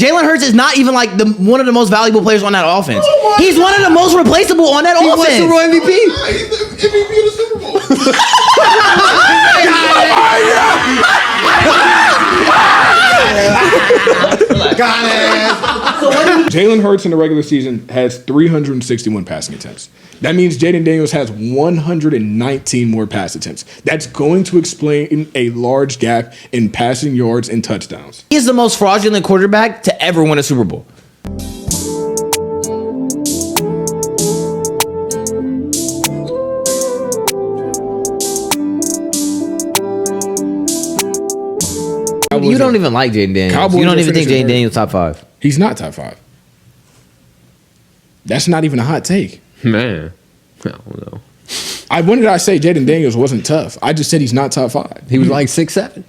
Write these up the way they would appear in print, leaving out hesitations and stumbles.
Jalen Hurts is not even like one of the most valuable players on that offense. He's one of the most replaceable on that offense. He's Super Bowl MVP. He's the MVP of the Super Bowl. Got it. Jalen Hurts in the regular season has 361 passing attempts. That means Jayden Daniels has 119 more pass attempts. That's going to explain a large gap in passing yards and touchdowns. He is the most fraudulent quarterback to ever win a Super Bowl. You don't even like Jayden Daniels. Cowboys you don't are even think finishing Jayden Daniels top 5. He's not top 5. That's not even a hot take. Man, I don't know. When did I say Jayden Daniels wasn't tough? I just said he's not top 5. He was like 6'7".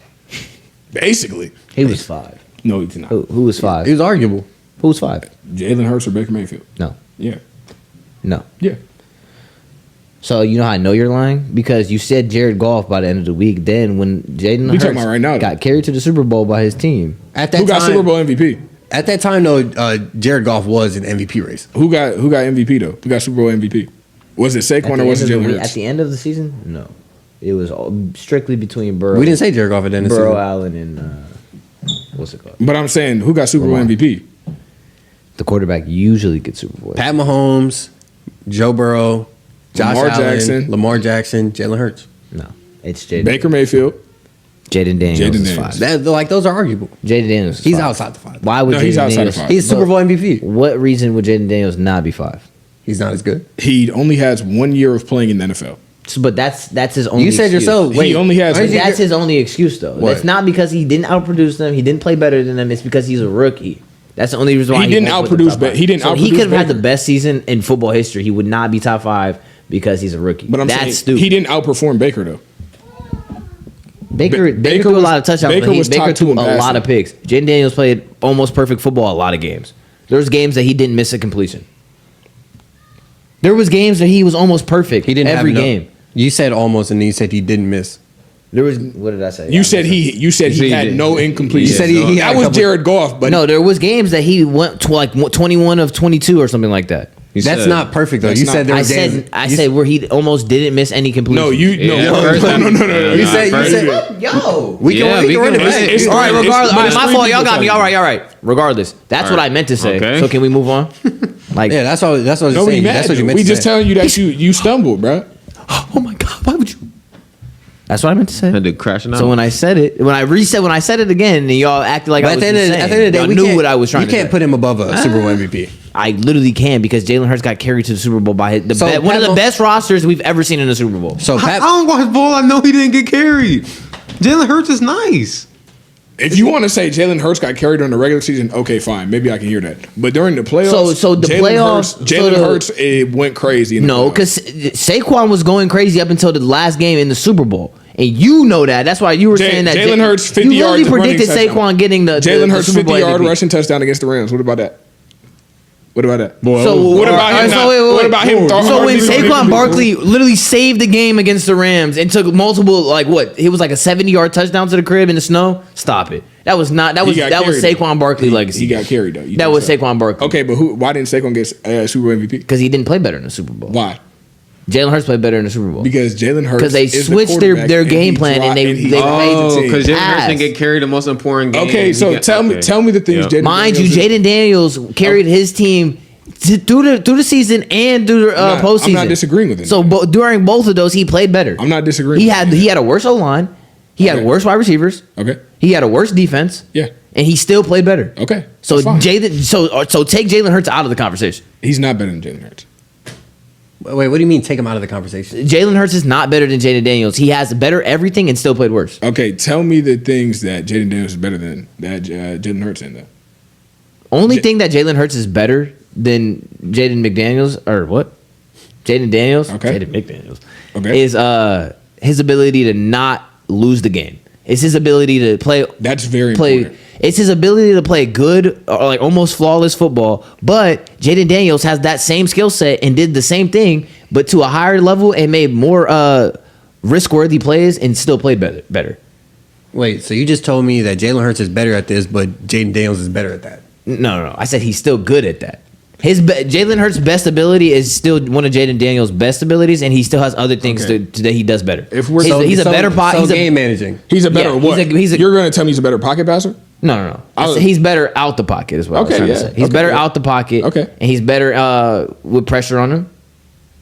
Basically. He was 5. No, he's not. Who was 5? He was arguable. Who was 5? Jalen Hurts or Baker Mayfield. No. Yeah. No. Yeah. So you know how I know you're lying? Because you said Jared Goff by the end of the week. Then when Jalen Hurts talking about right now, got carried to the Super Bowl by his team. At that Who got time, Super Bowl MVP? At that time, though, Jared Goff was an MVP race. Who got MVP though? Who got Super Bowl MVP? Was it Saquon or was it Jalen Hurts? At the end of the season? No. It was strictly between Burrow. We didn't say Jared Goff at the end of the season. Burrow, Allen, and what's it called? But I'm saying, who got Super Bowl MVP? The quarterback usually gets Super Bowl. Pat Mahomes, Joe Burrow, Josh Allen, Lamar Jackson, Jalen Hurts. No. It's Jayden. Baker Mayfield. Jayden Daniels Jayden is Daniels. 5. Like, those are arguable. Jayden Daniels is He's 5. outside the 5. Why would No, he's Jayden outside Daniels? of 5. He's Super Bowl MVP. What reason would Jayden Daniels not be 5? He's not as good. He only has 1 year of playing in the NFL. But that's his only. You said excuse. yourself. He only has. That's his only excuse, though. What? It's not because he didn't outproduce them. He didn't play better than them. It's because he's a rookie. That's the only reason why He didn't won't put the outproduce top Ba- 5. he didn't So he outproduce could have had Baker. the best season in football history. He would not be top 5 because he's a rookie. But I'm that's saying stupid. he didn't outperform Baker though. Baker Baker threw a was- lot of touchdowns. Baker But was Baker top 2 threw in a passing. lot of picks. Jayden Daniels played almost perfect football a lot of games. There was games that he didn't miss a completion. There was games that he was almost perfect. He didn't every have game. You said almost, and then you said he didn't miss. There was what did I say? You said he had did. no incompletion. You said he had that a was couple- Jared Goff, but No, there was games that he went to like 21 of 22 or something like that. That's not perfect, though. That's You not- said there I was games. said where he almost didn't miss any completion. no, Yeah, first time. You said. Yo. We can run it back. it's- All right, it's- regardless. but All right, it's my three fault. Y'all people got me. talking. All right. Regardless, that's what I meant to say. Okay. So can we move on? Like, Yeah, that's what I was Nobody saying. mad. That's what you meant We to just say. telling you that you stumbled, bro. oh my god, why would you? That's what I meant to say. Had to crashing out. So when I said it again, and y'all acted like But I at was the end of insane. the day, Y'all we knew can't- what I was trying to You can't say. put him above a Super Bowl MVP. I literally can because Jalen Hurts got carried to the Super Bowl by So one of the Pat- best rosters we've ever seen in a Super Bowl. So I Pat, don't watch ball. I know he didn't get carried. Jalen Hurts is nice. If you want to say Jalen Hurts got carried during the regular season, okay, fine, maybe I can hear that. But during the playoffs, So the playoffs, Jalen Hurts, it went crazy. In the No, playoffs. because Saquon was going crazy up until the last game in the Super Bowl. And you know that. That's why you were saying that. Jalen Hurts 50 you yards really running predicted touchdown. Saquon getting the Jalen the Hurts Super Bowl 50-yard MVP. rushing touchdown against the Rams. What about that? What about that? So what about him? What about him? So when Saquon Barkley literally saved the game against the Rams and took multiple, like what? It was like a 70-yard touchdown to the crib in the snow. Stop it. That was not. That was Saquon Barkley legacy. He got carried though. You That think was so? Saquon Barkley. Okay, but why didn't Saquon get Super Bowl MVP? Because he didn't play better in the Super Bowl. Why? Jalen Hurts played better in the Super Bowl. Because Jalen Hurts Because they is the switched their quarterback game he plan and they he made Oh, the because Jalen Hurts ass. didn't get carried the most important game. Okay, so tell me the things Jayden Mind Daniels you, is- Jayden Daniels carried his team through the season and through the postseason. I'm not disagreeing with him. So during both of those, he played better. I'm not disagreeing. He with had him. he had a worse O line. He had Okay. worse wide receivers. Okay. He had a worse defense. Yeah. And he still played better. Okay. So That's fine. so take Jalen Hurts out of the conversation. He's not better than Jalen Hurts. wait, what do you mean take him out of the conversation? Jalen Hurts is not better than Jayden Daniels. He has better everything and still played worse. Okay, tell me the things that Jayden Daniels is better than that Jalen Hurts in though. Only thing that Jalen Hurts is better than Jaden McDaniels or what? Jaden Daniels. Okay. Jaden McDaniels. Okay. Is his ability to not lose the game. It's his ability to play. That's very play. important. It's his ability to play good or like almost flawless football. But Jayden Daniels has that same skill set and did the same thing, but to a higher level and made more risk-worthy plays and still played better. Wait, so you just told me that Jalen Hurts is better at this, but Jayden Daniels is better at that? No. I said he's still good at that. Jalen Hurts' best ability is still one of Jayden Daniels' best abilities, and he still has other things that he does better. If we're he's a better game managing. He's a better what? You're going to tell me he's a better pocket passer? No. I said he's better out the pocket as well. Okay, yeah. He's better out the pocket. Okay, and he's better with pressure on him.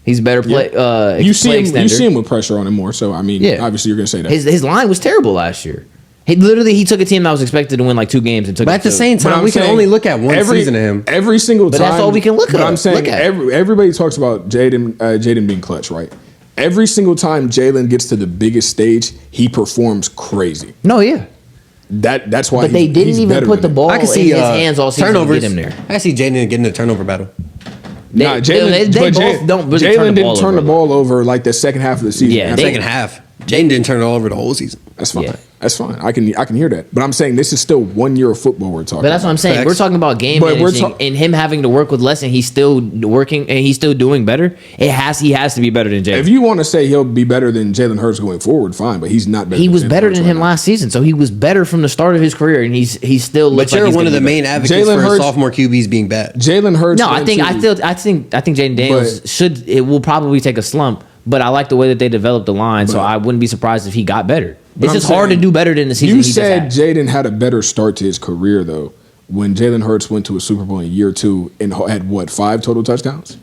He's better play. Yeah. You see him with pressure on him more. So I mean, obviously you're going to say that his line was terrible last year. He took a team that was expected to win like 2 games and took. But at the same time, we can only look at one season of him. Every single time. But that's all we can look at. But I'm saying everybody talks about Jayden being clutch, right? Every single time Jalen gets to the biggest stage, he performs crazy. No, yeah. That's why. But they didn't even put the ball in his hands all season to get him there. I can see Jayden getting a turnover battle. Jalen didn't turn the ball over like the second half of the season. Yeah, second half. Jayden didn't turn it all over the whole season. That's fine. Yeah. That's fine. I can hear that. But I'm saying this is still 1 year of football we're talking about. But that's what I'm saying. Facts. We're talking about game managing and him having to work with less, and he's still working and he's still doing better. He has to be better than Jalen. If you want to say he'll be better than Jalen Hurts going forward, fine. But he's not better. He was better than him last season, so he was better from the start of his career, and he's still. But you're one of the main advocates for sophomore QBs being bad. Jalen Hurts. No, I think Jayden Daniels it will probably take a slump. But I like the way that they developed the line, so I wouldn't be surprised if he got better. It's just hard to do better than the season he just had. You said Jayden had a better start to his career, though, when Jalen Hurts went to a Super Bowl in year 2 and had, 5 total touchdowns?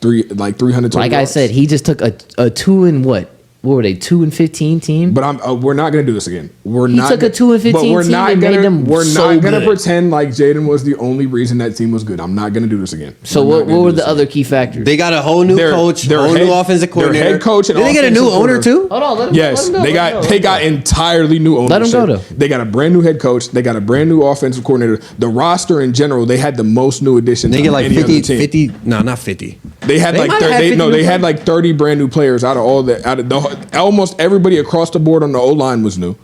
300 total yards. I said, he just took a 2 and what? What were they, 2-15 team? But we're not going to do this again. He took a 2-15 team and made them We're not going to pretend like Jayden was the only reason that team was good. I'm not going to do this again. So what were the other key factors? They got a whole new coach, whole new offensive coordinator. Their head coach and did they get a new owner too? Hold on, let him go. Yes, they got entirely new ownership. Let him go though. They got a brand new head coach. They got a brand new offensive coordinator. The roster in general, they had the most new additions. They get like 50. No, not 50. They had they had like 30 brand new players out of almost everybody across the board on the O-line was new.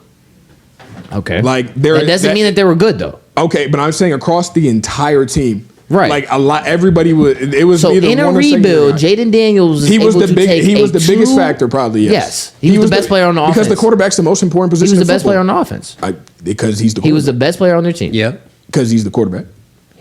Okay. Like that doesn't mean that they were good though. Okay, but I'm saying across the entire team. Right. Like everybody was. It was so either in a one or Jayden Daniels. He was the biggest factor, probably. Yes. He was the best player on the offense because the quarterback's the most important position. He was the best player on the offense because he's the. He was the best player on their team. Yeah. Because he's the quarterback.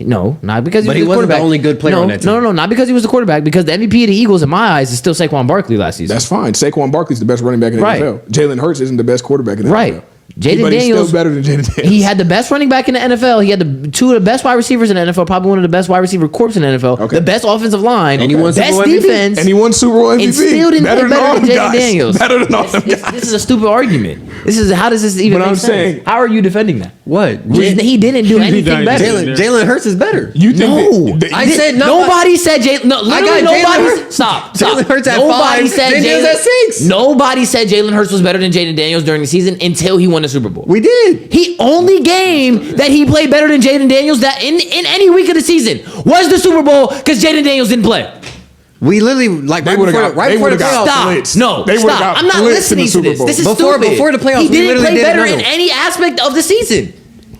No, not because he wasn't the only good player on that team. No, not because he was the quarterback. Because the MVP of the Eagles, in my eyes, is still Saquon Barkley last season. That's fine. Saquon Barkley's the best running back in the NFL. Jalen Hurts isn't the best quarterback in the NFL. Jayden Daniels, he's still better than Jayden Daniels. He had the best running back in the NFL. He had two of the best wide receivers in the NFL. Probably one of the best wide receiver corps in the NFL. Okay. The best offensive line. And he won best defense. And he won Super Bowl MVP. And still didn't play better than Jayden Daniels. Better than all them guys. This is a stupid argument. How does this even make sense? Saying, how are you defending that? What? He didn't do anything better. Jalen Hurts is better. You think I said no. Nobody said Jalen. No, literally nobody. Stop. Jalen Hurts at nobody 5. Said Jalen Daniels at 6. Nobody said Jalen Hurts was better than Jayden Daniels during the season until he won the Super Bowl. We did. He only game that he played better than Jayden Daniels that in any week of the season was the Super Bowl because Jayden Daniels didn't play. We literally right before the playoffs. Stop. No, stop. I'm not listening to this. This is stupid. Before the playoffs, he didn't play better in any aspect of the season.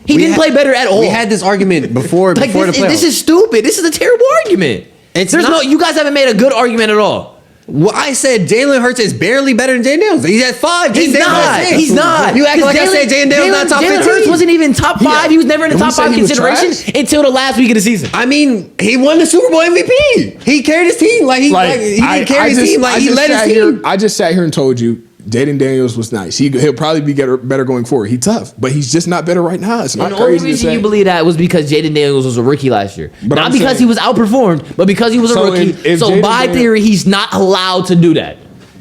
He didn't play better at all. We had this argument before the playoffs. This is stupid. This is a terrible argument. You guys haven't made a good argument at all. Well, I said Jalen Hurts is barely better than Jayden Daniels. He's at 5. He's not. You act like I said Jayden Daniels not top 15. Jalen Hurts wasn't even top 5. Yeah. He was never in the top 5 consideration until the last week of the season. I mean, he won the Super Bowl MVP. He carried his team he didn't carry his team. He led his team. I just sat here and told you Jayden Daniels was nice. He'll probably be better going forward. He's tough, but he's just not better right now. It's not crazy. The only reason you believe that was because Jayden Daniels was a rookie last year. Not because he was outperformed, but because he was a rookie. So by theory, he's not allowed to do that.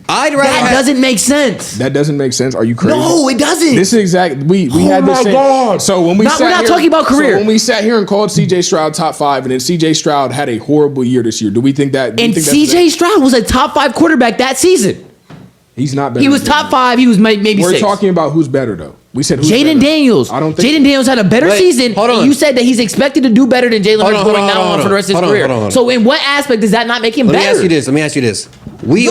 That doesn't make sense. That doesn't make sense. Are you crazy? No, it doesn't. This is exactly we had this same. God. So when we're not talking about career. So when we sat here and called C.J. Stroud top 5, and then C.J. Stroud had a horrible year this year, do we think that? And C.J. Stroud was a top 5 quarterback that season. He's not better. He was top 5. He was maybe 6. We're talking about who's better though. We said Jayden Daniels. I don't think Jayden Daniels had a better season. Hold on. You said that he's expected to do better than Jalen Hurts going now on for the rest of his career. So in what aspect does that not make him better? Let me ask you this. Drew. Did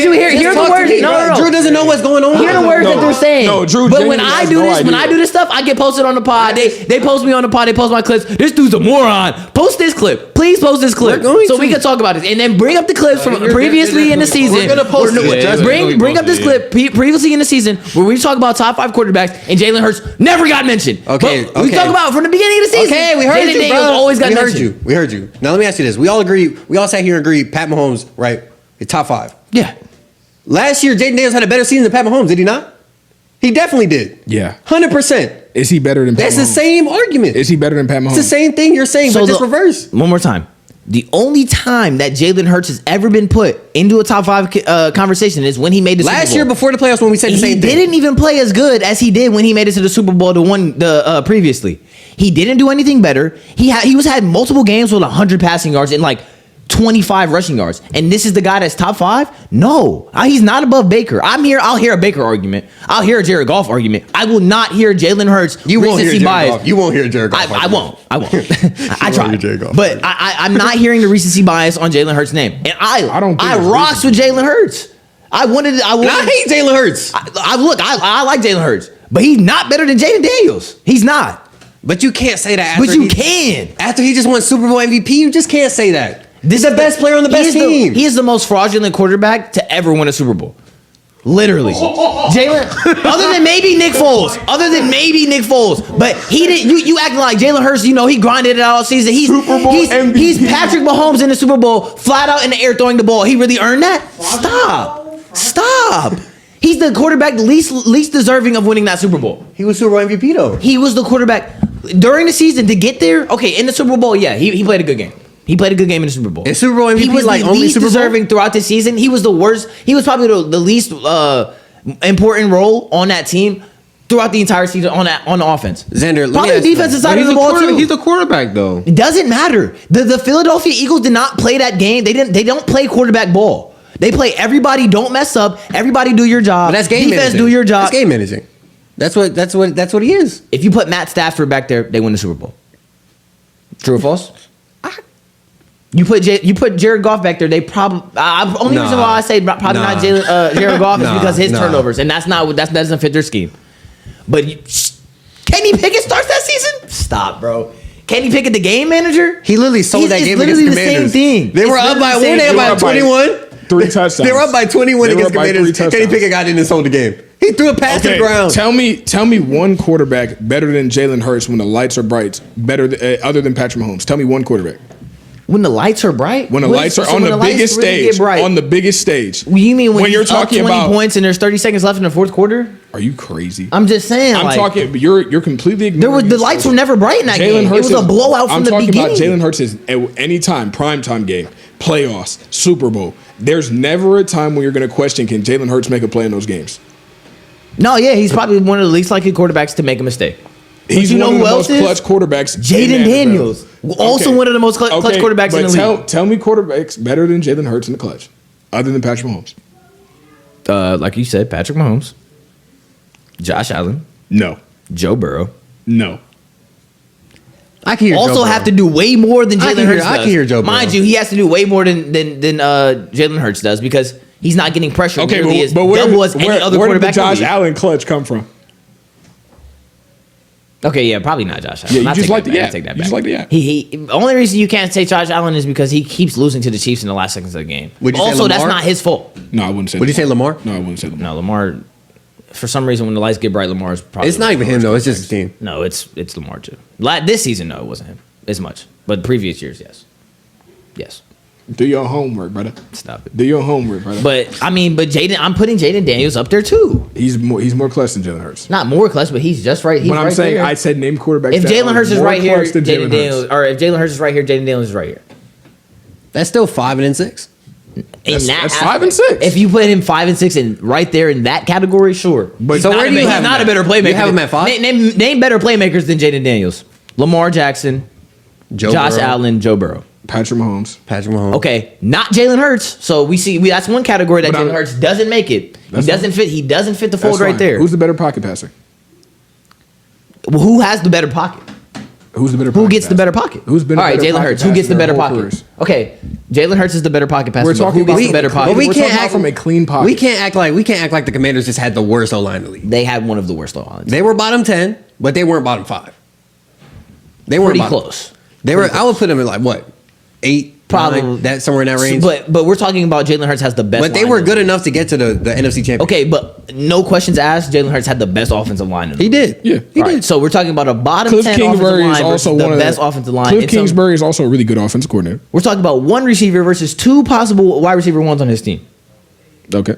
you hear the words? No. Drew doesn't know what's going on. Hear the words that they're saying. No, Drew. But when I do this stuff, I get posted on the pod. They post me on the pod. They post my clips. This dude's a moron. Post this clip. Please post this clip so we can talk about it, and then bring up the clips from previously in the season. We're gonna post it. Bring up this clip previously in the season where we talk about top 5 quarterbacks and Jalen Hurts never got mentioned. Okay, But we talk about from the beginning of the season. Okay, we heard Jayden you, Daniels bro. always got mentioned. We heard you. Now let me ask you this: we all agree. We all sat here and agreed. Pat Mahomes, right? Is top 5. Yeah. Last year, Jayden Daniels had a better season than Pat Mahomes. Did he not? He definitely did. Yeah. 100%. Is he better than Pat Mahomes? That's the same argument. Is he better than Pat Mahomes? It's the same thing you're saying, but just reverse. One more time. The only time that Jalen Hurts has ever been put into a top 5 conversation is when he made the Super Bowl. Last year before the playoffs when we said the same thing. He didn't even play as good as he did when he made it to the Super Bowl previously. He didn't do anything better. He had multiple games with 100 passing yards and like 25 rushing yards. And this is the guy that's top 5? No. He's not above Baker. I'll hear a Baker argument. I'll hear a Jared Goff argument. I will not hear Jalen Hurts You won't hear recency Jared bias. Goff. You won't hear Jared Goff. I won't. I won't try. hear Jared Goff. But I'm not hearing the recency bias on Jalen Hurts' name. And I don't think it's rocks with Jalen Hurts. I hate Jalen Hurts. I like Jalen Hurts, but he's not better than Jayden Daniels. He's not. But you can't say that But you can. After he just won Super Bowl MVP, you just can't say that. This is the best player on the best team. He is the most fraudulent quarterback to ever win a Super Bowl. Literally. Jalen, other than maybe Nick Foles. But he didn't. You acting like Jalen Hurts, he grinded it out all season. He's Patrick Mahomes in the Super Bowl, flat out in the air throwing the ball. He really earned that? Stop. He's the quarterback least deserving of winning that Super Bowl. He was Super Bowl MVP though. He was the quarterback during the season to get there. Okay, in the Super Bowl, yeah, he played a good game. He played a good game in the Super Bowl. And Super Bowl MVP, he was like the only least Super Bowl? deserving throughout the season. He was the worst. He was probably the least important role on that team throughout the entire season on the offense. Xander, probably the defensive side of the ball too. He's the quarterback though. It doesn't matter. The Philadelphia Eagles did not play that game. They don't play quarterback ball. They play everybody don't mess up. Everybody do your job. But that's game defense managing. do your job. That's game managing. That's what he is. If you put Matt Stafford back there, they win the Super Bowl. True or false? You put Jared Goff back there. They probably only reason why I say probably not Jared Goff is because his turnovers, and that doesn't fit their scheme. But Kenny Pickett starts that season. Stop, bro. Kenny Pickett, the game manager. He literally sold that game against the Commanders. Same thing. They were up by 21. 3 touchdowns. They were up by 21 against Commanders. Kenny Pickett got in and sold the game. He threw a pass to the ground. Tell me one quarterback better than Jalen Hurts when the lights are bright, other than Patrick Mahomes. Tell me one quarterback. When the lights are bright? When the lights are on the biggest stage. On the biggest stage. You mean when you're talking up 20 about points and there's 30 seconds left in the fourth quarter? Are you crazy? I'm just saying. I'm talking. You're completely ignoring. The lights were never bright in that game. It was a blowout from the beginning. I'm talking about Jalen Hurts is any time, primetime game, playoffs, Super Bowl. There's never a time when you're going to question, can Jalen Hurts make a play in those games? No, yeah, he's probably one of the least likely quarterbacks to make a mistake. He's one of the most clutch quarterbacks. Jayden Daniels, also one of the most clutch quarterbacks in the league. Tell me quarterbacks better than Jalen Hurts in the clutch, other than Patrick Mahomes. Like you said, Patrick Mahomes, Josh Allen, no, Joe Burrow, no. I can hear also Joe Burrow. have to do way more than Jalen Hurts does. I can hear Joe Burrow. Mind you, he has to do way more than Jalen Hurts does because he's not getting pressure. Okay, but where did the Josh Allen clutch come from? Okay, yeah, probably not Josh Allen. Yeah, you just like the yak. You just like the yak. He only reason you can't say Josh Allen is because he keeps losing to the Chiefs in the last seconds of the game. Would you say also, Lamar? that's not his fault. No, I wouldn't say. Would you say Lamar? No, I wouldn't say Lamar. No, Lamar. For some reason, when the lights get bright, Lamar is probably. It's not even him though. It's just his team. No, it's Lamar too. This season, no, it wasn't him as much. But previous years, yes. Do your homework, brother. Stop it. Do your homework, brother. But Jaden, I'm putting Jayden Daniels up there too. He's more clutch than Jalen Hurts. Not more clutch, but he's just right. He's But I'm right saying there. I said name quarterbacks. If Jalen Hurts is right here, Jalen Daniels, or if Jalen Hurts is right here, Jayden Daniels is right here. That's still 5 and 6. That's 5 and 6. If you put him 5 and 6 and right there in that category, sure. But so where do you have him not at? a better playmaker. You have him at 5? Name better playmakers than Jayden Daniels. Lamar Jackson, Josh Burrow. Allen, Joe Burrow. Patrick Mahomes. Okay, not Jalen Hurts. So that's one category that Jalen Hurts doesn't make it. He doesn't fit the fold right there. Who's the better pocket passer? Well, who has the better pocket? Who's the better pocket Who gets passer? the better pocket? Who's been all right? Jalen Hurts. Who gets the better pocket? Okay, Jalen Hurts is the better pocket passer. We're talking who gets about the better pocket? But we We're can't talking act from a clean pocket. We can't act like the Commanders just had the worst O-line in the league. They had one of the worst O-lines. They were bottom 10, but they weren't bottom 5. They weren't Pretty bottom. close. They were. I would put them in like what? 8, Probably 9, that somewhere in that range. But we're talking about Jalen Hurts has the best. But they line were in the good league. enough to get to the NFC Championship. Okay, but no questions asked. Jalen Hurts had the best offensive line. In the He league. did. Yeah. He All right, did. so we're talking about a bottom Cliff 10 Kingsbury offensive is line also versus one the of best offensive line. Cliff It's some- Kingsbury is also a really good offensive coordinator. We're talking about one receiver versus two possible wide receiver ones on his team. Okay.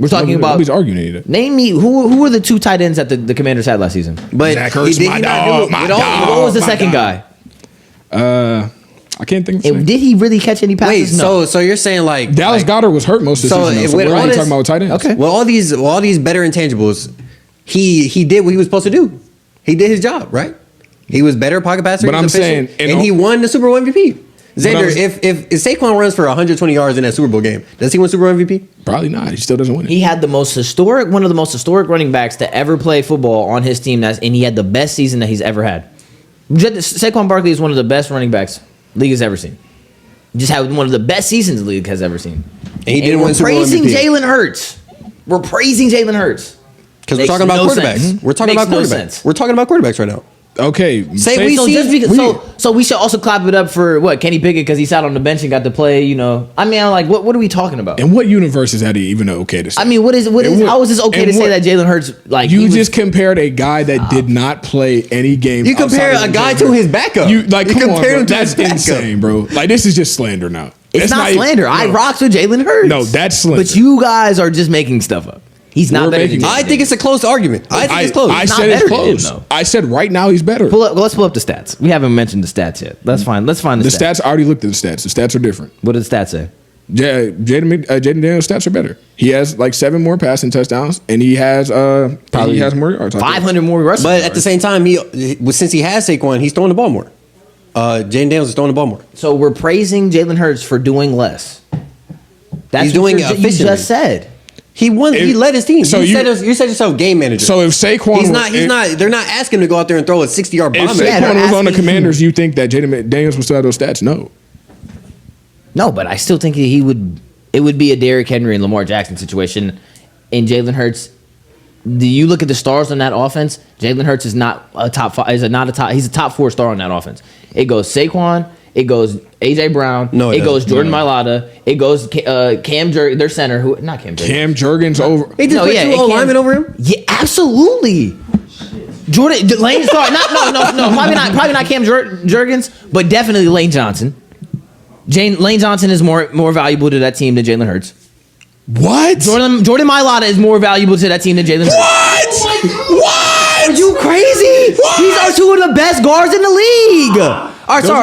We're talking about. Nobody's arguing any of that. Name me who were the two tight ends that the Commanders had last season? But Zach Ertz, he did my he not dog, do it my with all- dog. What was the my second God. guy? I can't think of And his name. did he really catch any Wait, passes? No. so you're saying like Dallas Goedert was hurt most of the So, season. Though, so with we're all only this- talking about tight ends. Okay. Well, all these better intangibles, he did what he was supposed to do. He did his job, right? He was better pocket passer. But he I'm was efficient, saying, and he won the Super Bowl MVP. Xander, I'm- if Saquon runs for 120 yards in that Super Bowl game, does he win Super Bowl MVP? Probably not. He still doesn't win it. He had one of the most historic running backs to ever play football on his team. And he had the best season that he's ever had. Saquon Barkley is one of the best running backs the league has ever seen. Just had one of the best seasons the league has ever seen. And he didn't we're win Super Bowl praising MVP. Jalen Hurts. We're praising Jalen Hurts. Because we're Makes talking about no quarterbacks. sense. We're talking Makes about no quarterbacks. sense. We're talking about quarterbacks right now. Okay. Say we So see- just because, so we should also clap it up for what Kenny Pickett because he sat on the bench and got to play. You know, I mean, I'm like, what are we talking about? In what universe is that even okay to say? I mean, how is this okay to say that Jalen Hurts like you he was- just compared a guy that did not play any games. You compare outside a of guy Jalen to Hurts. his backup. You like You come on, compare bro. him to That's his backup. insane, bro. Like this is just slander now. It's not slander. I rocks with Jalen Hurts. No, that's slander. But you guys are just making stuff up. He's not We're better than making- Jalen. I think it's a close argument. I think it's close. I He's not said it's better than him, close. though. I said right now he's better. Let's pull up the stats. We haven't mentioned the stats yet. Let's find the The stats. stats I already looked at the stats. The stats are different. What did the stats say? Jayden Daniels' stats are better. He has like 7 more passing touchdowns, and he has Probably he has more yards. 500 more rushing. But at the same time, since he has Saquon, he's throwing the ball more. Jayden Daniels is throwing the ball more. So we're praising Jalen Hurts for doing less. That's He's what doing you efficiently. just said. He won. He led his team. So you said yourself game manager. So if Saquon, he's not. They're not asking him to go out there and throw a 60-yard bomb. If Yeah, Saquon they're was on the asking Commanders, you think that Jayden Daniels would still have those stats? No. No, but I still think he would. It would be a Derrick Henry and Lamar Jackson situation. And Jalen Hurts. Do you look at the stars on that offense? Jalen Hurts is not a top 5. He's a top 4 star on that offense. It goes Saquon. It goes AJ Brown. No, it goes doesn't. Jordan Mailata. It goes Cam Jurgens, their center. Who not Cam Jurgens. Cam Jurgens over. He just put two linemen over him. Yeah, absolutely. Jordan Lane. Sorry, no. Probably not Cam Jurgens, but definitely Lane Johnson. Lane Johnson is more valuable to that team than Jalen Hurts. What? Jordan Mailata is more valuable to that team than Jalen Hurts. What? Are you crazy? These are two of the best guards in the league.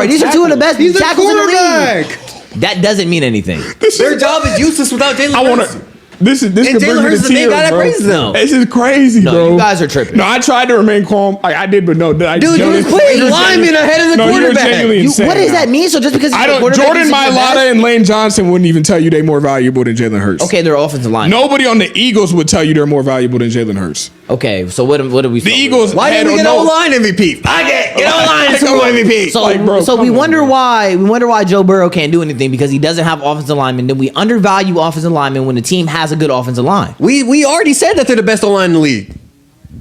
These are two of the best He's a tackles in the quarterback. league. That doesn't mean anything. Their job is useless without Jalen I want Hurts. to. This And could Jalen bring me Hurts to is the main tears, guy that bro. praises them. No. This is crazy, No, bro. you guys are tripping. No, I tried to remain calm. I did, but no. Dude, you was putting linemen ahead of the You're quarterback. genuinely insane What does now. that mean? So just because he's I the don't. quarterback, Jordan he's the best? Mailata and Lane Johnson wouldn't even tell you they're more valuable than Jalen Hurts. Okay, they're offensive line. Nobody on the Eagles would tell you they're more valuable than Jalen Hurts. Okay, so what do we? The Eagles. Why didn't we had get no- O-line MVP? Get O-line Super Bowl MVP. So, Like, bro, so we come on, wonder man. why Joe Burrow can't do anything because he doesn't have offensive linemen. Then we undervalue offensive linemen when the team has a good offensive line. We already said that they're the best O-line in the league.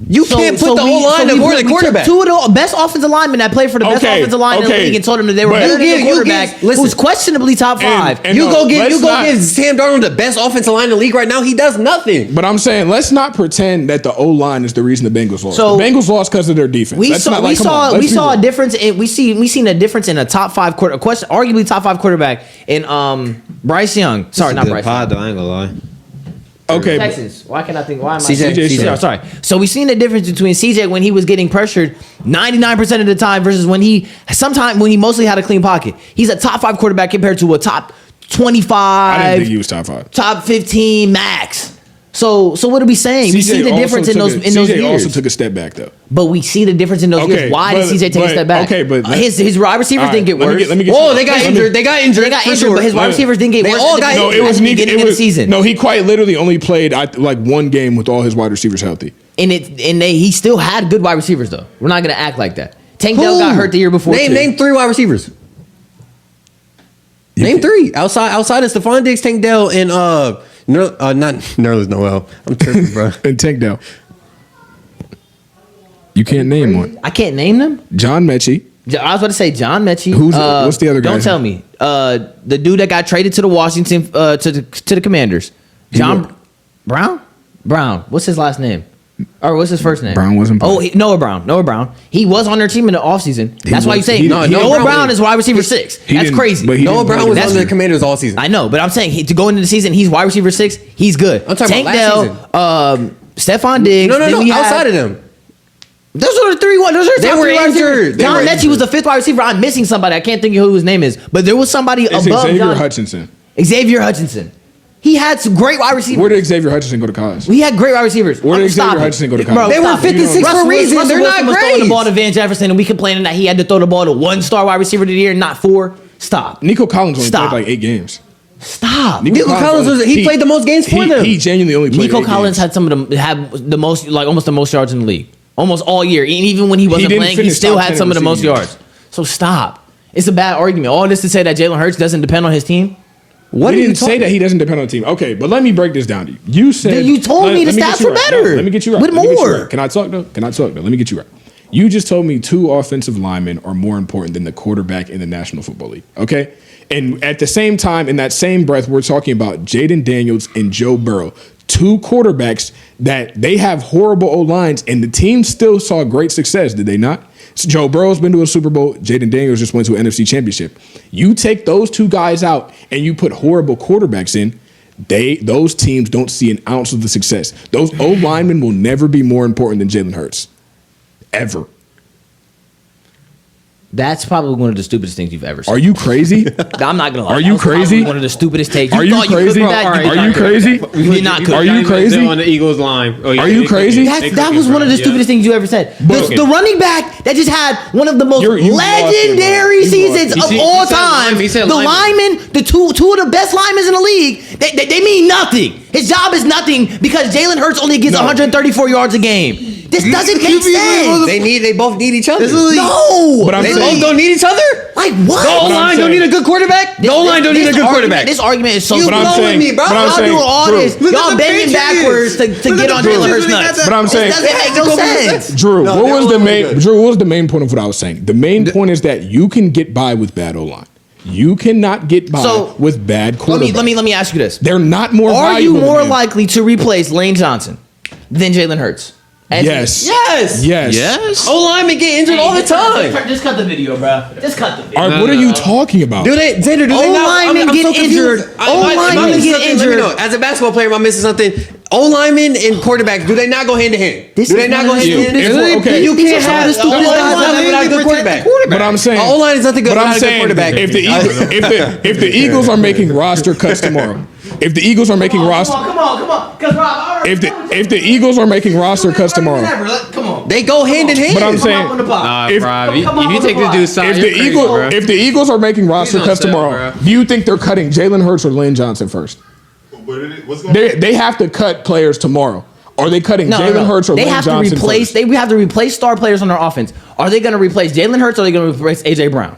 You can't put the O-line before the quarterback. Two of the best offensive linemen that play for the best Okay, offensive line in the okay. league and told them that they were But- better than You the give- quarterback, listen. who's questionably top 5. And You no, go let's not- give Sam Darnold the best offensive line in the league right now. He does nothing. But I'm saying let's not pretend that the O line is the reason the Bengals lost. So- the Bengals lost because of their defense. We Let's saw not, we like, come saw on, let's we be saw a real. difference in we seen a difference in a top 5 arguably top 5 quarterback in Bryce Young. Sorry, not Bryce. Pod, though, I ain't gonna lie. Okay, Texans. Why can't I think? Why am CJ. I? CJ. Sorry. So we've seen the difference between CJ when he was getting pressured 99% of the time versus when he mostly had a clean pocket. He's a top 5 quarterback compared to a top 25, I didn't think he was top 5. top 15 max. So what are we saying? We see the also difference in took those a- in those CJ years. also took a step back though. But we see the difference in those Okay, years. Why did but- CJ take a but- step back? okay, but his wide receivers All didn't get right, worse. Let me get Oh, some- they got let me- injured. They got injured. They got for injured, sure. but his wide receivers didn't get They worse. all at the got beginning- injured. No, it was at the neat. beginning It of the was season. no. He quite literally only played like one game with all his wide receivers healthy. He still had good wide receivers though. We're not gonna act like that. Tank Dell got hurt the year before. too. Name 3 wide receivers. Name 3 outside of Stephon Diggs, Tank Dell, and not Nerlens Noel. I'm tripping, bro. And Tank Dell. You can't name one. I can't name them. John Mechie, I was about to say John Mechie. What's the other guy? Don't tell me. The dude that got traded to the Washington to the Commanders. John Brown. What's his last name? Or what's his first name? Brown wasn't playing. Noah Brown. He was on their team in the offseason. That's why you say Noah Brown is wide receiver 6. That's crazy. Noah Brown was on the Commanders all season. I know, but I'm saying to go into the season, he's wide receiver 6. He's good. I'm talking Tank about last Dell, Stephon Diggs. No. Outside of them. Those are the 3 Those are They top were 3 wide receivers. injured. John Mechie was the 5th wide receiver. I'm missing somebody. I can't think of who his name is, but there was somebody It's above Xavier Hutchinson. Xavier Hutchinson. He had some great wide receivers. Where did Xavier Hutchinson go to college? He had great wide receivers. Where did Stop Xavier it. Hutchinson go to Bro, college? They were stop it. 56 for a reason. Russell They're Wilson not was throwing the great. ball to Van Jefferson, and we complaining that he had to throw the ball to 1-star wide receiver of the year, not 4. Stop. Nico Collins only Stop. played like 8 games. Stop. Nico Collins played the most games for them. He genuinely only played Nico 8 Collins games. had the most, like almost the most yards in the league, almost all year. And even when he wasn't didn't playing, he finish still top had 10 some of the most receiving yards. So stop. It's a bad argument. All this to say that Jalen Hurts doesn't depend on his team. What We are you didn't say talking? that he doesn't depend on the team. Okay, but let me break this down to you. You said Then you told me the let me stats get you were right. better. No, let me get you right. With Let me get you more. right. Can I talk though? Let me get you right. You just told me 2 offensive linemen are more important than the quarterback in the National Football League. Okay? And at the same time, in that same breath, we're talking about Jayden Daniels and Joe Burrow. 2 quarterbacks that they have horrible O-lines, and the team still saw great success, did they not? So Joe Burrow's been to a Super Bowl. Jayden Daniels just went to an NFC Championship. You take those 2 guys out and you put horrible quarterbacks in, those teams don't see an ounce of the success. Those O-linemen will never be more important than Jalen Hurts. Ever. That's probably one of the stupidest things you've ever said. Are you crazy? I'm not gonna lie. Are That you was probably crazy? One of the stupidest takes. Are you thought crazy? could do that? Are did you not could. crazy? You did not could. Are you crazy? On the Eagles line. Oh, yeah, Are you they crazy? cooking. That was one of the stupidest things you ever said. The running back that just had one of the most You lost it, legendary bro. You lost seasons it. of He all said time. lineman. He said The lineman. linemen, the two of the best linemen in the league, they mean nothing. His job is nothing because Jalen Hurts only gets 134 yards a game. This doesn't make sense. They both need each other. No, But I'm They saying- both don't need each other. like what? The I'm O-line don't saying- need a good quarterback. The O-line don't need a good quarterback. This argument is so You But I'm blowing saying- me, bro. but I'm Y'all saying- doing all Drew. this. Look at Y'all the bending Patriots. backwards to Look get at on the Jalen Hurts' Patriots. nuts. But I'm saying- This doesn't make no sense. Drew, No, what they're was the really main good. Drew, what was the main point of what I was saying? The main point is that you can get by with bad O-line. You cannot get by So, with bad quarterbacks. Let me ask you this. They're not more Are you valuable more than him. likely to replace Lane Johnson than Jalen Hurts? Yes. Yes. Yes. O-linemen get injured all the time. Just cut the video, bro. Just cut the video. All right, what are you talking about? Xander, do they not? O-linemen get injured. O-linemen get Let me injured. know. As a basketball player, am I missing something? O-linemen and quarterbacks, do they not go hand to hand? This Do is they not one go of hand the to hand? stupidest- okay. You These can't are some of have the stupidest O-line guys without a good quarterback. But I'm saying, O-line is nothing good But I'm without a good saying, quarterback. if the Eagles are making roster cuts tomorrow, if the Eagles are making roster, Come on. Cause Rob, if the Eagles are making roster cuts tomorrow, Come on. They go hand in hand. but I'm saying, Nah, If- bro. If come on you with take the this dude's block. side, if the Eagles are making roster on cuts sale, tomorrow, bro. do you think they're cutting Jalen Hurts or Lane Johnson first? What's going on? They have to cut players tomorrow. Are they cutting Jalen Hurts or They Lane have to Johnson replace. first? They have to replace star players on their offense. Are they going to replace Jalen Hurts or are they going to replace AJ Brown?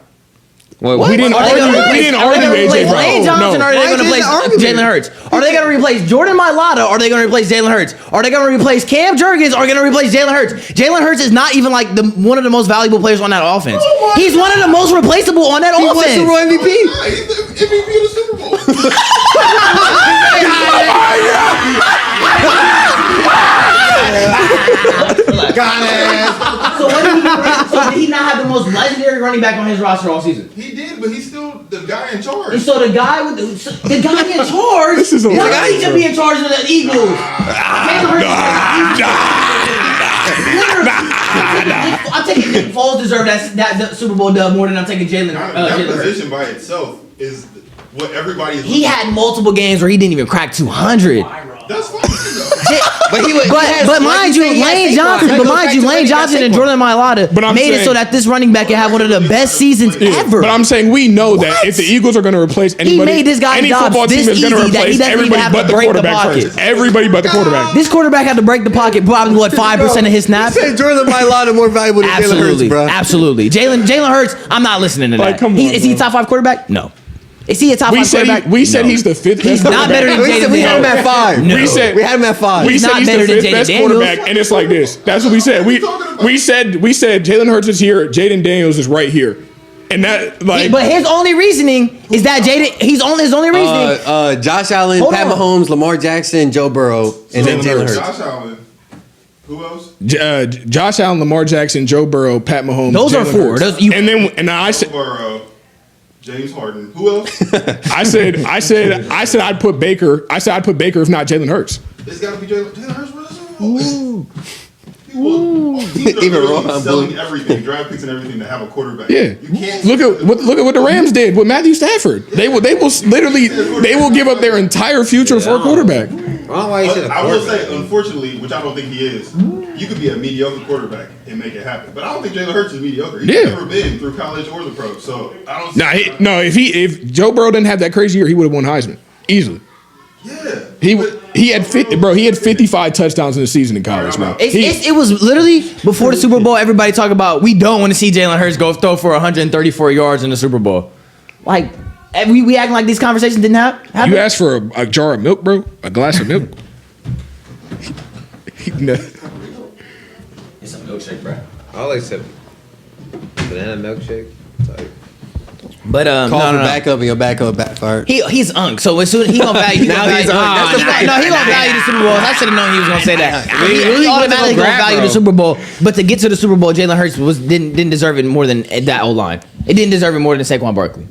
We didn't Are they argue. gonna We didn't are they argue gonna AJ replace Brown. Lane Johnson No. or are they going to replace Jalen Hurts? Are they going to replace Jordan Mailata or are they going to replace Jalen Hurts? Are they going to replace Cam Jurgens or are they going to replace Jalen Hurts? Jalen Hurts is not even like one of the most valuable players on that offense. He's one of the most replaceable on that He won offense. Super Bowl MVP. Yeah, he's the MVP of the Super Bowl. Got it. So did he not have the most legendary running back on his roster all season? He did, but he's still the guy in charge. And so the guy with the guy in charge. This is a the lie, guy should bro. be in charge of the Eagles. I'm taking Nick Foles deserve that Super Bowl dub more than I'm taking Jalen. that Jalen Hurts. position by itself is what everybody is. He had multiple games where he didn't even crack 200. That's fine. though. But mind you, Lane Johnson and Jordan Mailata But I'm made it saying- so that this running back can have one of the best seasons ever. But I'm saying we know that if the Eagles are going to replace anybody, made this guy's any jobs football team this is going to easy that he replace doesn't even everybody have to but the break the quarterback pocket. first. Everybody but the quarterback. This quarterback had to break the pocket probably 5% of his snaps. Jordan Mailata more valuable than Jalen Hurts, Absolutely, bro. absolutely. Jalen Hurts, I'm not listening to Like, that. come on, Is he bro. top 5 quarterback? No. Is he a top We 5 said quarterback? we said he's the 5th He's best not better than quarterback. Jayden We had him at 5. No. We said We had him at 5. We He's said not he's better the than 5th Jayden best Daniels. quarterback, and it's like this. That's what we said. We said Jalen Hurts is here. Jayden Daniels is right here, and that like. But his only reasoning is that Jayden. His only reasoning. Josh Allen, Hold Pat on. Mahomes, Lamar Jackson, Joe Burrow, and then Jalen Hurts. Josh Allen. Who else? Josh Allen, Lamar Jackson, Joe Burrow, Pat Mahomes. Those are Jalen 4. Hurts. Those- you- and I said Burrow. James Harden. Who else? I said I'd put Baker. I said I'd put Baker if not Jalen Hurts. It's got to be Jalen Hurts for the Super Bowl. Teams Even are wrong, really I'm selling bullied. everything, draft picks and everything to have a quarterback. Yeah, You can't look at what the Rams did with Matthew Stafford. They will give up their entire future for a quarterback. I don't know why you said I will say, unfortunately, which I don't think he is, you could be a mediocre quarterback and make it happen. But I don't think Jalen Hurts is mediocre. He's Yeah. never been through college or the pros. So I don't see If Joe Burrow didn't have that crazy year, he would have won Heisman easily. Yeah. He had 55 touchdowns in the season in college, bro. It was literally before the Super Bowl. Everybody talking about we don't want to see Jalen Hurts go throw for 134 yards in the Super Bowl. Like we acting like these conversations didn't happen. You asked for a jar of milk, bro? A glass of milk? No. It's a milkshake, bro. I like said banana milkshake. Like, But Call for no. backup and your backup backfired. He's unk. So as soon he gonna value. Now he's unk. That's the fact. No, he gonna value the Super Bowl. I should have known he was gonna say that. Really He automatically gonna gonna grab, value bro. the Super Bowl. But to get to the Super Bowl, Jalen Hurts didn't deserve it more than that O line. It didn't deserve it more than Saquon Barkley.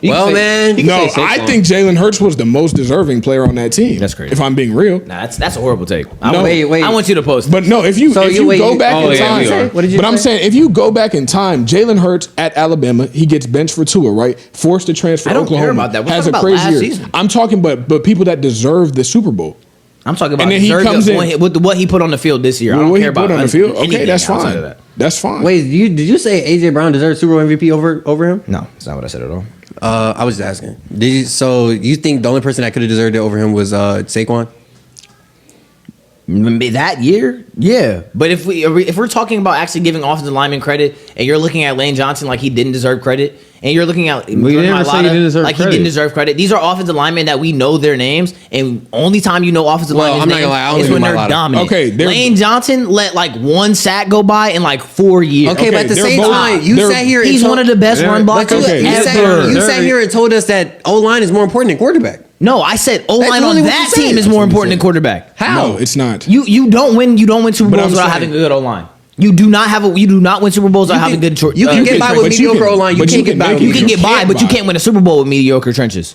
Well, man. No, I think Jalen Hurts was the most deserving player on that team. That's crazy. If I'm being real. Nah, that's a horrible take. No. Wait. I want you to post. But no, if you So you- wait, go you- back oh, in yeah, time, we are. What did you but I'm say? saying if you go back in time, Jalen Hurts at Alabama, he gets benched for Tua, right? Forced to transfer I to don't care Oklahoma. about that. We're has a talking about crazy last year. season. I'm talking but people that deserve the Super Bowl. I'm talking about And then he comes in- with what he put on the field this year. I don't What care he put about on the field. Okay, anything that's outside fine. of that. That's fine. Wait, did you say AJ Brown deserves Super Bowl MVP over him? No, that's not what I said at all. I was just asking. So you think the only person that could have deserved it over him was Saquon? That year, yeah. But if we're talking about actually giving offensive linemen credit, and you're looking at Lane Johnson like he didn't deserve credit, and you're looking at never said he didn't deserve like credit. he didn't deserve credit. These are offensive linemen that we know their names, and only time you know offensive Well, linemen's I'm not names gonna lie, I don't is even when know they're a lot of- dominant. Okay, they're- Lane Johnson let like one sack go by in like 4 years. Okay, but at the they're same both- time, you they're- sat here and He's told- one of the best Yeah, run But blockers Okay. you ever. sat here and told us that O-line is more important than quarterback. No, I said O line That's on literally what that you team said. is more important than quarterback. How? No, it's not. You don't win Super But Bowls I'm without saying- having a good O line. You do not win Super Bowls without having good short. You can get by with but you mediocre can- O-line. You but you can't get can by make with it. You can get by, can't but you buy. can't win a Super Bowl with mediocre trenches.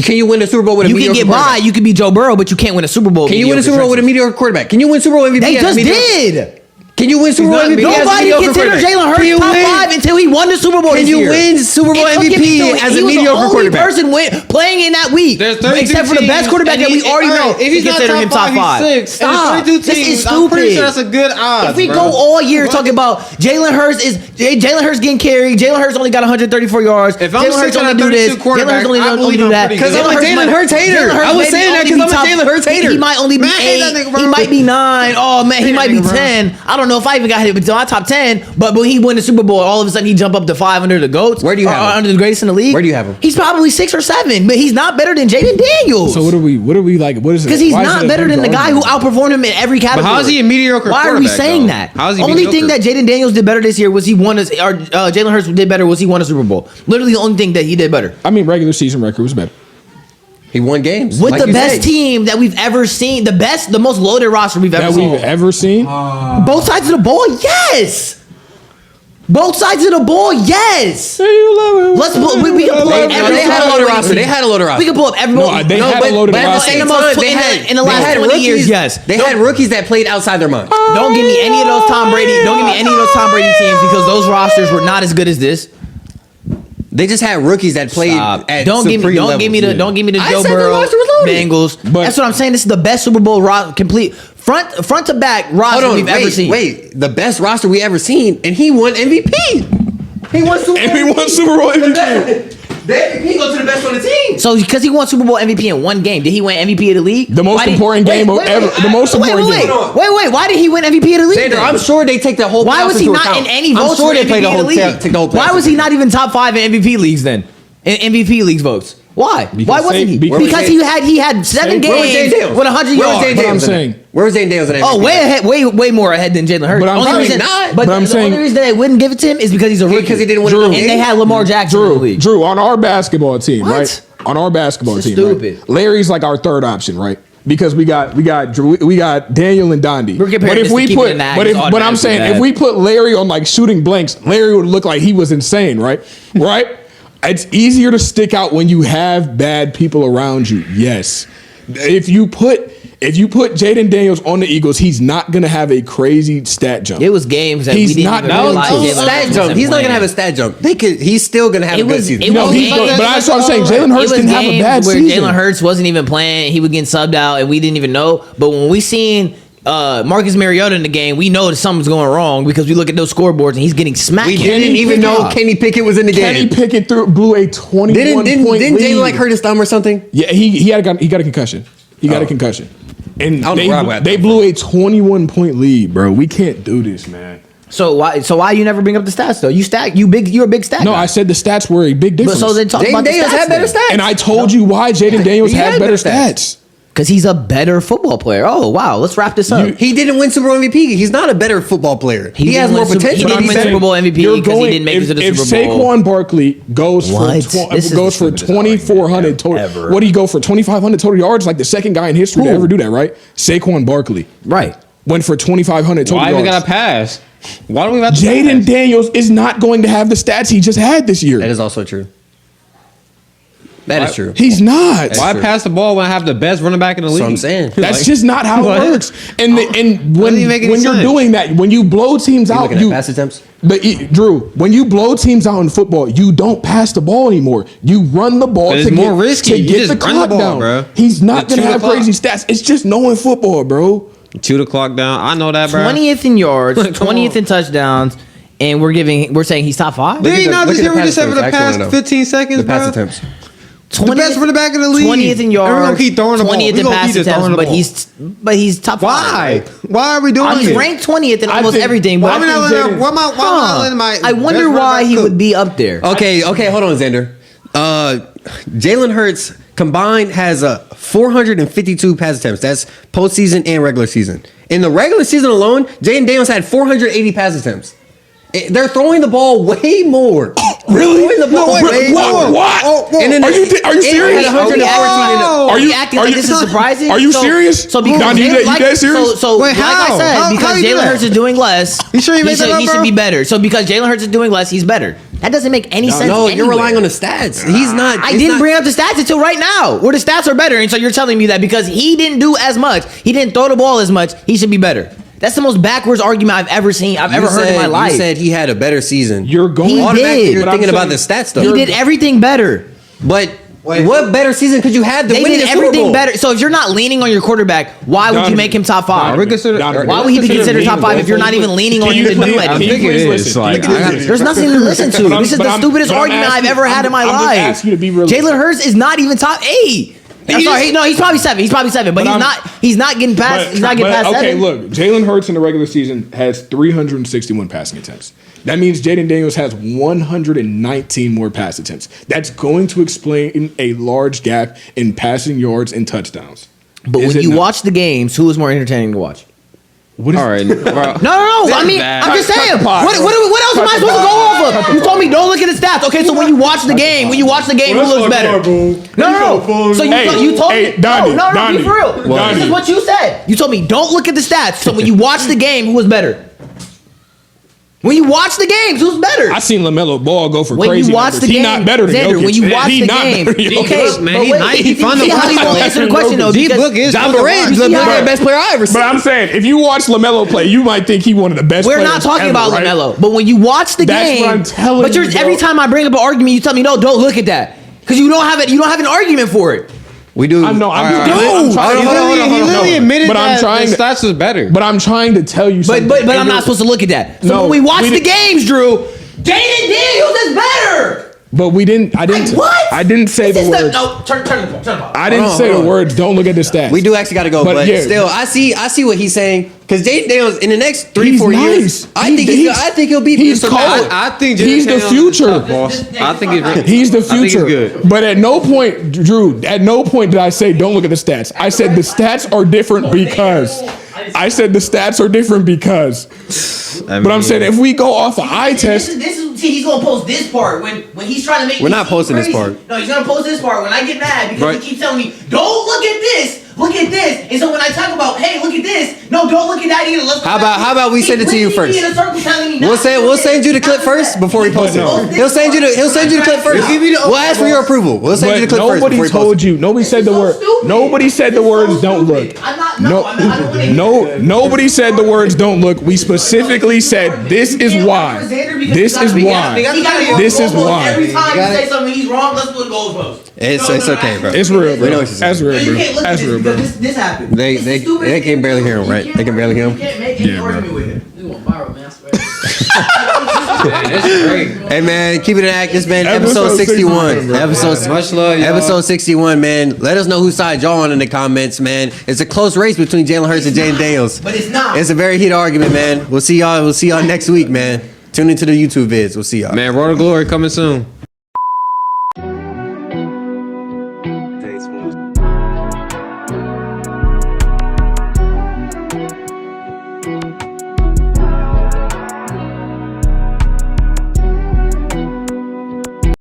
Can you win a Super Bowl with a You can mediocre get by. quarterback? You can be Joe Burrow, but you can't win a Super Bowl. Can you win a Super Bowl with a mediocre quarterback? Can you win Super Bowl MVP? They as a just mediocre- did. Can you win Super Bowl not MVP? as a Nobody mediocre considered quarterback? Jalen Can Hurts you top win- 5 until he won the Super Bowl. Can this you year. win Super Bowl It took him MVP until as he a was mediocre the only quarterback? person playing in that week, There's 32 except for the best teams, quarterback and that we he- already all know. right, if he's we not consider top him top 5, he's 5. 6. Stop. And there's 32 This is teams. I'm pretty stupid. sure that's a good odds. If we bro. go all year What? talking about Jalen Hurts getting carried, Jalen Hurts only got 134 yards. If I'm Jalen Hurts six out only of do this. 32 Jalen Hurts only quarterbacks, I only believe do I'm that. pretty 'Cause I'm a Jalen Hurts hater. Jalen Hurts I was maybe saying that only 'cause be I'm a top- Jalen Hurts hater. He might only be Man, I hate 8. that nigga, bro. He might be 9. Oh man, he Hate might that be nigga, bro. 10. I don't know if I even got hit into my top 10. But when he win the Super Bowl, all of a sudden he jump up to 5 under the GOATs. Where do you have him? Under the greatest in the league. Where do you have him? He's probably 6 or 7, but he's not better than Jayden Daniels. So what are we like? What is it? Because he's Why is not it a better than the big guy who argument? outperformed him in every category. how is he a mediocre Why are we quarterback, saying though? that? How is he only thing mediocre? that Jayden Daniels did better this year was he won Jalen Hurts did better was he won a Super Bowl. Literally the only thing that he did better. I mean, regular season record was better. He won games With like the you best said. team that we've ever seen, the most loaded roster we've ever That seen. we've ever seen. Both sides of the ball, yes. Both sides of the ball, yes. Hey, you love it. We can pull up They every had a single loaded one. roster. They had a loaded roster. We can pull up every. No, they had a loaded but at the roster. same In the most- time, they had in the last they had 20 years, rookies- yes. They had rookies that played outside their mind. Don't give me any of those Tom Brady. Don't give me any of those Tom Brady teams because those rosters were not as good as this. They just had rookies that played at Don't give me supreme don't give me the levels. don't give me the I Joe said the Burrow roster was loaded. Bengals. But- That's what I'm saying. This is the best Super Bowl complete front to back roster Hold on, we've ever seen. wait. The best roster we ever seen, and he won MVP. He won Super And we won Super Bowl MVP. The MVP goes to the best on the team. So because he won Super Bowl MVP in one game, did he win MVP of the league? The most Why did- important game wait, ever. The most Wait, important game. wait. Why did he win MVP of the league? Xander, then? I'm sure they take the whole. Why playoffs was he into not account. in any I'm votes sure for they play MVP the of whole the league? take the whole. Why playoffs was he into not even top 5 in MVP leagues then? in MVP leagues votes. Why? Why wasn't he? because Because he had 7 Where was Jayden games Daniels? with 100 Where was yards. Jayden But I'm Daniels in saying- that? Where was Jayden Daniels in that? Oh, way ahead, way more ahead than Jalen Hurts. But I'm Only saying- reason, not. but But I'm the saying- only reason they wouldn't give it to him is because he's a rookie. Because he didn't win Drew. enough And they games. had Lamar Jackson in the league. Drew, on our basketball team, What? right? On our basketball This team, is stupid. right? Larry's like our third option, right? Because we got Drew, we got Daniel and Dondi. We're comparing But if this to we keeping put, it in the but if, act, but I'm it's saying automatically if we put Larry on like shooting blanks, Larry would look like he was insane, right? Right? It's easier to stick out when you have bad people around you. Yes. If you put Jayden Daniels on the Eagles, he's not gonna have a crazy stat jump. It was games that He's we didn't not- even that was realize two Jalen Stat Hurts jump. wasn't He's not playing. gonna have a stat jump. He's still gonna have It a good was- season. it No, was he's games- but that's what I'm saying. Jalen It Hurts was didn't have a games bad where season. Jalen Hurts wasn't even playing. He would get subbed out, and we didn't even know. But when we seen Marcus Mariota in the game, we know that something's going wrong because we look at those scoreboards and he's getting smacked. We didn't even know Kenny Pickett was in the Kenny game. Pickett blew a 21 Didn't point lead. Jalen like hurt his thumb or something? Yeah, he got a concussion. He got a concussion, and I don't know where I'm at. they blew a 21 point lead, bro. We can't do this, man. So why you never bring up the stats though? You're a big stat No, guy. I said the stats were a big But difference. so then talk Jayden about the Daniels stats had better then. stats. and I told you why Jayden Daniels He had had better better stats. stats. Because he's a better football player. Oh wow, let's wrap this up. He didn't win Super Bowl MVP. He's not a better football player. He has didn't more win Super- potential. he to didn't be win better. Super Bowl MVP You're because he didn't make it to the if Super Bowl. Saquon Barkley goes What? for This is goes the for stupidest 2,400 total, ever. what do you go for 2,500 total yards? Like the second guy in history to Who? ever do that, right? Saquon Barkley Right. went for 2,500 total Why we yards. gotta pass? Why do we have to Jayden pass? Daniels is not going to have the stats he just had this year. That is also true. That is true. He's not. Why true. pass the ball when I have the best running back in the league? That's what I'm saying. That's just not how What? it works. And when doesn't make any you're sense. doing that, when you blow teams You out, looking at pass attempts? Drew, when you blow teams out in football, you don't pass the ball anymore. You run the ball But to it's more get, risky. to You get just the run the clock ball, down. bro. He's not At going to 2 have o'clock. crazy stats. It's just knowing football, bro. Chew the clock down. I know that, bro. 20th in yards, Come 20th on. in touchdowns, and we're saying he's top 5. Did he at not the- just look hear at what the you said for the pass attempts. I past actually wanna know. 15 seconds, The pass bro? attempts. The best running back in the league. 20th in And we're yards, gonna keep throwing the ball. 20th We in gonna pass keep just attempts, throwing the but he's top 5. Why? right? Why are we doing He's it? ranked 20th in I almost think- everything. Why But am I not letting that- why am I not letting my I wonder best running why back he cook? would be up there. Okay, hold on, Xander. Jalen Hurts combined has 452 pass attempts. That's postseason and regular season. In the regular season alone, Jayden Daniels had 480 pass attempts. They're throwing the ball way more. Really? Throwing the ball way more. What? And then Are you and serious? had 114 in the- Are you- you acting are like you- this is surprising? are you serious? So because Don, you dead serious? So Wait, like how? I said, How because you do Jalen that? Hurts is doing less, You sure you made that up, he should bro? be better. So because Jalen Hurts is doing less, he's better. That doesn't make any sense. No, you're anywhere. relying on the stats. He's not. I it's didn't not- bring up the stats until right now, where the stats are better, and so you're telling me that because he didn't do as much, he didn't throw the ball as much, he should be better. That's the most backwards argument I've ever seen, I've ever heard in my life. You said he had a better season. You're going. He Automatically, did. you're But I'm thinking about the saying- stats, though. he did everything better. But what better season could you have than They winning did the Super everything Bowl? better. So if you're not leaning on your quarterback, why would you Donovan. make him top 5? Donovan. Are we considered- Donovan. Why would he be considered top 5 if you're not Can even leaning on Can him you to do please- anything? I think can you it please is. listen? Like, Look at this. There's nothing to listen to. But I'm- This is but the I'm- stupidest but I'm argument I've asking- ever had in my I'm just life. asking you to be realistic. Jalen Hurts is not even top 8. I'm sorry. No, he's probably 7. He's probably 7, but But he's I'm- not. He's not getting past. He's not getting past okay, 7. look, Jalen Hurts in the regular season has 361 passing attempts. That means Jayden Daniels has 119 more pass attempts. That's going to explain a large gap in passing yards and touchdowns. But Is when it you not? watch the games, who is more entertaining to watch? What is All right, bro. No. This I is mean, bad. I'm just Cut saying. the pot. What else am I supposed to go off of? You told me don't look at the stats. Okay, so when you watch the game, who looks better? No. So you told Hey, me. Dondi, No, be Dondi. for real. Well, This is Dondi. what you said. You told me don't look at the stats. So when you watch the game, who was better? When you watch the games, who's better? I seen LaMelo Ball go for When crazy you watch numbers. the He game, not better than Xander, Jokic. when you watch He the not game, better than Jokic. okay, Look, man, but he's wait, nice. you He fun to see how he watch. won't answer the question though? because- D-Book is John fun to Moran's watch. the You see how- best player I ever seen. But I'm saying, if you watch LaMelo play, you might think he one of the best We're players not talking ever, about right? LaMelo, but when you watch the That's game, what I'm telling but you, bro. every time I bring up an argument, you tell me no, don't look at that because you don't have it. You don't have an argument for it. We do. I'm All right. trying He to- literally admitted But I'm that trying the to- stats was better. But I'm trying to tell you something. But And I'm you're- not supposed to look at that. So No, when we watch we the didn't- games, Drew, Jayden Daniels is better. But we didn't. I didn't. What? I didn't say the words. No, turn the ball. I didn't Hold on, say hold the on. words. Don't look at the stats. We do actually got to go, but yeah. still, I see what he's saying. Because Jayden Daniels in the next 3-4 He's years, nice. I think he'll be. He's Mr. cold. Ballard. I think He's the Jalen future. Hurts is tough, boss. I think He's the I think he's future. good. But at no point, Drew, at no point did I say don't look at the stats. I said the stats are different because. I said the stats are different because. But I'm saying if we go off the eye test. See, he's gonna post this part when he's trying to make. We're me not seem posting this crazy. part. No, he's gonna post this part when I get mad because Right. he keeps telling me, "Don't look at this, look at this." And so when I talk about, "Hey, look at this," no, don't look at that either. Let's How about we send it to you first? We'll send you the clip first before we post it. No. He'll send you the clip first. We'll ask for your approval. We'll send you But the clip first nobody before we told post it. you. Nobody said the word. Nobody said the words don't look. Nobody said the words don't look. We specifically said this is why. This is why. This is why. Every time you say something he's wrong, let's do a goalpost. It's okay, bro. It's real, bro. We know what you're saying. That's real, You bro. can't look at That's this real, bro. because this happened. They- It's the they- stupidest they can thing. barely hear him, right? You They can barely hear him? You can't make any Yeah, bro. argument with him. We went viral, man. I swear. That's great. Hey man, keep it in act. This man, Episode episode 61. 61, bro. Episode Much love, y'all. Episode 61, man. Let us know whose side y'all on in the comments, man. It's a close race between Jalen Hurts and Jayden Daniels. But it's not. It's a very heated argument, man. We'll see y'all next week, man. Tune into the YouTube vids. We'll see y'all. Man, Road to Glory coming soon.